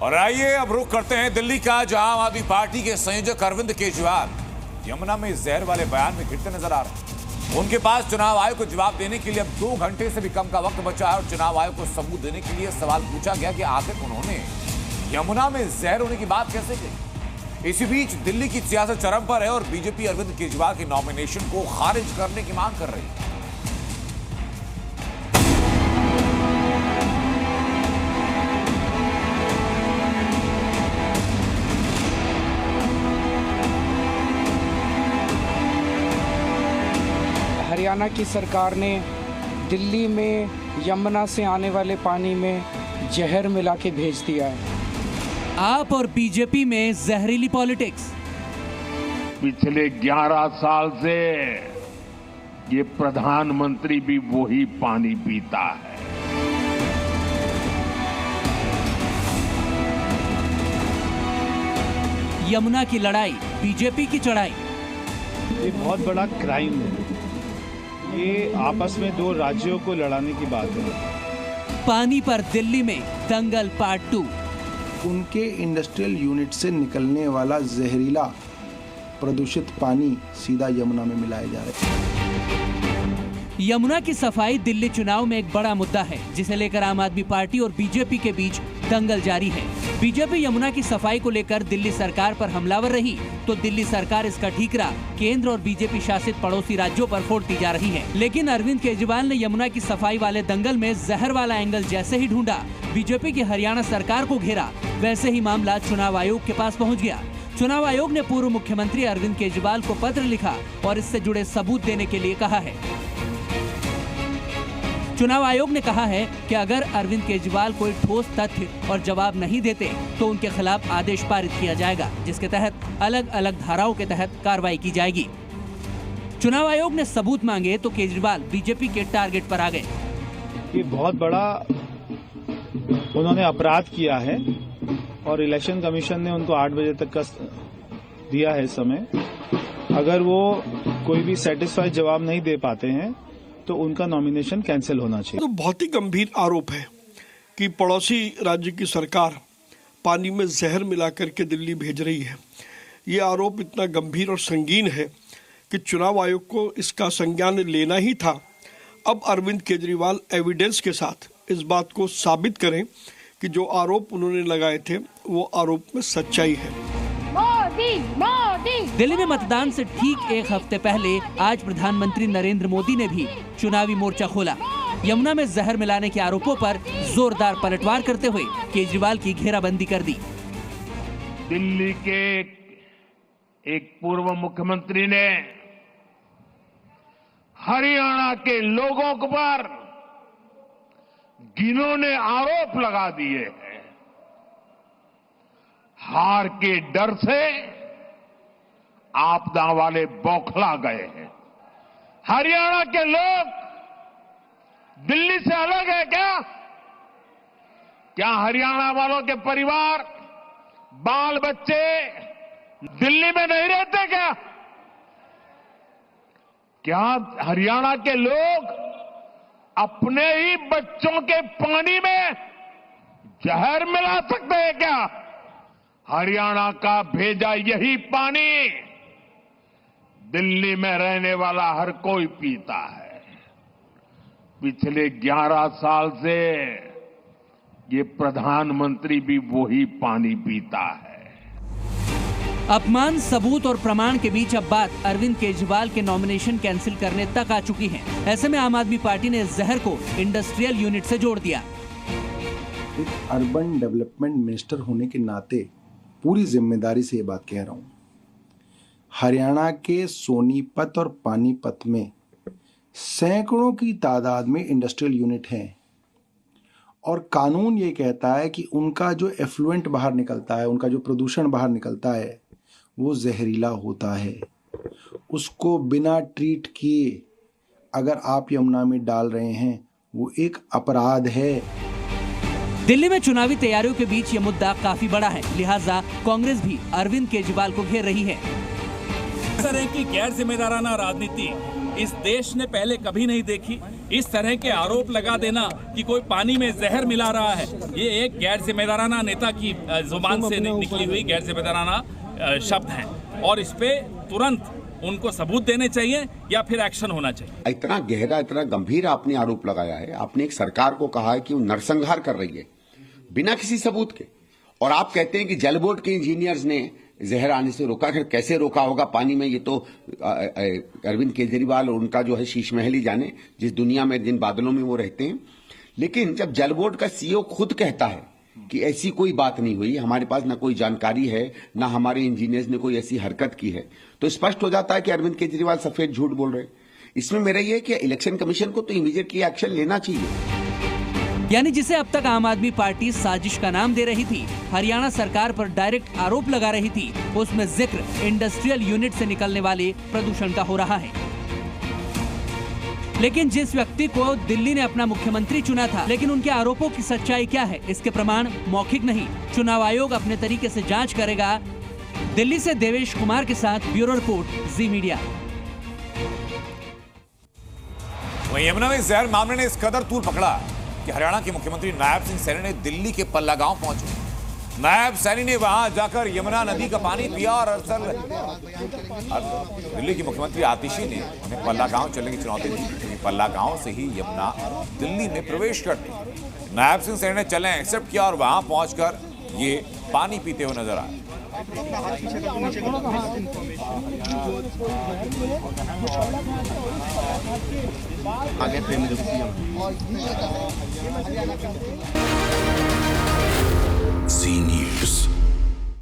और आइए अब रुख करते हैं दिल्ली का, जहां आम आदमी पार्टी के संयोजक अरविंद केजरीवाल यमुना में जहर वाले बयान में घिरते नजर आ रहे हैं। उनके पास चुनाव आयोग को जवाब देने के लिए अब 2 घंटे से भी कम का वक्त बचा है और चुनाव आयोग को सबूत देने के लिए सवाल पूछा गया कि आखिर उन्होंने यमुना में जहर होने की बात कैसे कही। इसी बीच दिल्ली की सियासत चरम पर है और बीजेपी अरविंद केजरीवाल के नॉमिनेशन को खारिज करने की मांग कर रही है। हरियाणा की सरकार ने दिल्ली में यमुना से आने वाले पानी में जहर मिला के भेज दिया है। आप और बीजेपी में जहरीली पॉलिटिक्स। पिछले 11 साल से ये प्रधानमंत्री भी वही पानी पीता है। यमुना की लड़ाई, बीजेपी की चढ़ाई। ये बहुत बड़ा क्राइम है। ये आपस में 2 राज्यों को लड़ाने की बात है। पानी पर दिल्ली में दंगल पार्ट 2। उनके इंडस्ट्रियल यूनिट से निकलने वाला जहरीला प्रदूषित पानी सीधा यमुना में मिलाया जा रहा है। यमुना की सफाई दिल्ली चुनाव में एक बड़ा मुद्दा है, जिसे लेकर आम आदमी पार्टी और बीजेपी के बीच दंगल जारी है। बीजेपी यमुना की सफाई को लेकर दिल्ली सरकार पर हमलावर रही, तो दिल्ली सरकार इसका ठीकरा केंद्र और बीजेपी शासित पड़ोसी राज्यों पर फोड़ती जा रही है। लेकिन अरविंद केजरीवाल ने यमुना की सफाई वाले दंगल में जहर वाला एंगल जैसे ही ढूंढा, बीजेपी की हरियाणा सरकार को घेरा, वैसे ही मामला चुनाव आयोग के पास पहुँच गया। चुनाव आयोग ने पूर्व मुख्यमंत्री अरविंद केजरीवाल को पत्र लिखा और इससे जुड़े सबूत देने के लिए कहा है। चुनाव आयोग ने कहा है कि अगर अरविंद केजरीवाल कोई ठोस तथ्य और जवाब नहीं देते तो उनके खिलाफ आदेश पारित किया जाएगा, जिसके तहत अलग अलग धाराओं के तहत कार्रवाई की जाएगी। चुनाव आयोग ने सबूत मांगे तो केजरीवाल बीजेपी के टारगेट पर आ गए। ये बहुत बड़ा उन्होंने अपराध किया है और इलेक्शन कमीशन ने उनको 8 बजे तक का दिया है समय। अगर वो कोई भी सेटिस्फाइड जवाब नहीं दे पाते हैं तो उनका नॉमिनेशन कैंसिल होना चाहिए। तो बहुत ही गंभीर आरोप है कि पड़ोसी राज्य की सरकार पानी में जहर मिला करके दिल्ली भेज रही है। ये आरोप इतना गंभीर और संगीन है कि चुनाव आयोग को इसका संज्ञान लेना ही था। अब अरविंद केजरीवाल एविडेंस के साथ इस बात को साबित करें कि जो आरोप उन्होंने लगाए थे वो आरोप में सच्चाई है। दिल्ली में मतदान से ठीक 1 हफ्ते पहले आज प्रधानमंत्री नरेंद्र मोदी ने भी चुनावी मोर्चा खोला। यमुना में जहर मिलाने के आरोपों पर जोरदार पलटवार करते हुए केजरीवाल की घेराबंदी कर दी। दिल्ली के एक पूर्व मुख्यमंत्री ने हरियाणा के लोगों पर घिनौने आरोप लगा दिए हैं। हार के डर से आपदा वाले बौखला गए हैं। हरियाणा के लोग दिल्ली से अलग है क्या? क्या हरियाणा वालों के परिवार, बाल बच्चे दिल्ली में नहीं रहते क्या? क्या हरियाणा के लोग अपने ही बच्चों के पानी में जहर मिला सकते हैं क्या? हरियाणा का भेजा यही पानी दिल्ली में रहने वाला हर कोई पीता है। पिछले 11 साल से ये प्रधानमंत्री भी वही पानी पीता है। अपमान, सबूत और प्रमाण के बीच अब बात अरविंद केजरीवाल के नॉमिनेशन कैंसिल करने तक आ चुकी है। ऐसे में आम आदमी पार्टी ने इस जहर को इंडस्ट्रियल यूनिट से जोड़ दिया। एक अर्बन डेवलपमेंट मिनिस्टर होने के नाते पूरी जिम्मेदारी से ये बात कह रहा हूँ। हरियाणा के सोनीपत और पानीपत में सैकड़ों की तादाद में इंडस्ट्रियल यूनिट हैं और कानून ये कहता है कि उनका जो एफ्लुएंट बाहर निकलता है, उनका जो प्रदूषण बाहर निकलता है वो जहरीला होता है। उसको बिना ट्रीट किए अगर आप यमुना में डाल रहे हैं वो एक अपराध है। दिल्ली में चुनावी तैयारियों के बीच ये मुद्दा काफी बड़ा है, लिहाजा कांग्रेस भी अरविंद केजरीवाल को घेर रही है। इस तरह की गैर जिम्मेदाराना राजनीति इस देश ने पहले कभी नहीं देखी। इस तरह के आरोप लगा देना कि कोई पानी में जहर मिला रहा है, ये एक गैर जिम्मेदाराना नेता की जुबान से निकली हुई गैर जिम्मेदाराना शब्द हैं और इस पे तुरंत उनको सबूत देने चाहिए या फिर एक्शन होना चाहिए। इतना गहरा, इतना गंभीर आपने आरोप लगाया है। आपने एक सरकार को कहा है कि वो नरसंहार कर रही है बिना किसी सबूत के, और आप कहते हैं कि जल बोर्ड के इंजीनियर्स ने जहर आने से रोका। फिर कैसे रोका होगा पानी में, ये तो अरविंद केजरीवाल और उनका जो है शीश महल ही जाने, जिस दुनिया में, जिन बादलों में वो रहते हैं। लेकिन जब जल बोर्ड का सीईओ खुद कहता है कि ऐसी कोई बात नहीं हुई, हमारे पास ना कोई जानकारी है, ना हमारे इंजीनियर्स ने कोई ऐसी हरकत की है, तो स्पष्ट हो जाता है कि अरविंद केजरीवाल सफेद झूठ बोल रहे हैं। इसमें मेरा यह है कि इलेक्शन कमीशन को तो इमीडिएटली एक्शन लेना चाहिए। यानी जिसे अब तक आम आदमी पार्टी साजिश का नाम दे रही थी, हरियाणा सरकार पर डायरेक्ट आरोप लगा रही थी, उसमें जिक्र इंडस्ट्रियल यूनिट से निकलने वाले प्रदूषण का हो रहा है। लेकिन जिस व्यक्ति को दिल्ली ने अपना मुख्यमंत्री चुना था, लेकिन उनके आरोपों की सच्चाई क्या है, इसके प्रमाण मौखिक नहीं, चुनाव आयोग अपने तरीके से जांच करेगा। दिल्ली से देवेश कुमार के साथ ब्यूरो रिपोर्ट, जी मीडिया। वहीं यमुना में जहर मामले ने इस कदर तूल पकड़ा कि हरियाणा के मुख्यमंत्री नायब सिंह सैनी ने दिल्ली के पल्ला गांव पहुंचे। नायब सैनी ने वहां जाकर यमुना नदी का पानी पिया और दिल्ली की मुख्यमंत्री आतिशी ने उन्हें पल्ला गांव चलने की चुनौती दी, क्योंकि पल्ला गांव से ही यमुना दिल्ली में प्रवेश करती। नायब सिंह सैनी ने चलें एक्सेप्ट किया और वहां पहुंचकर ये पानी पीते हुए नजर आए। Zee News.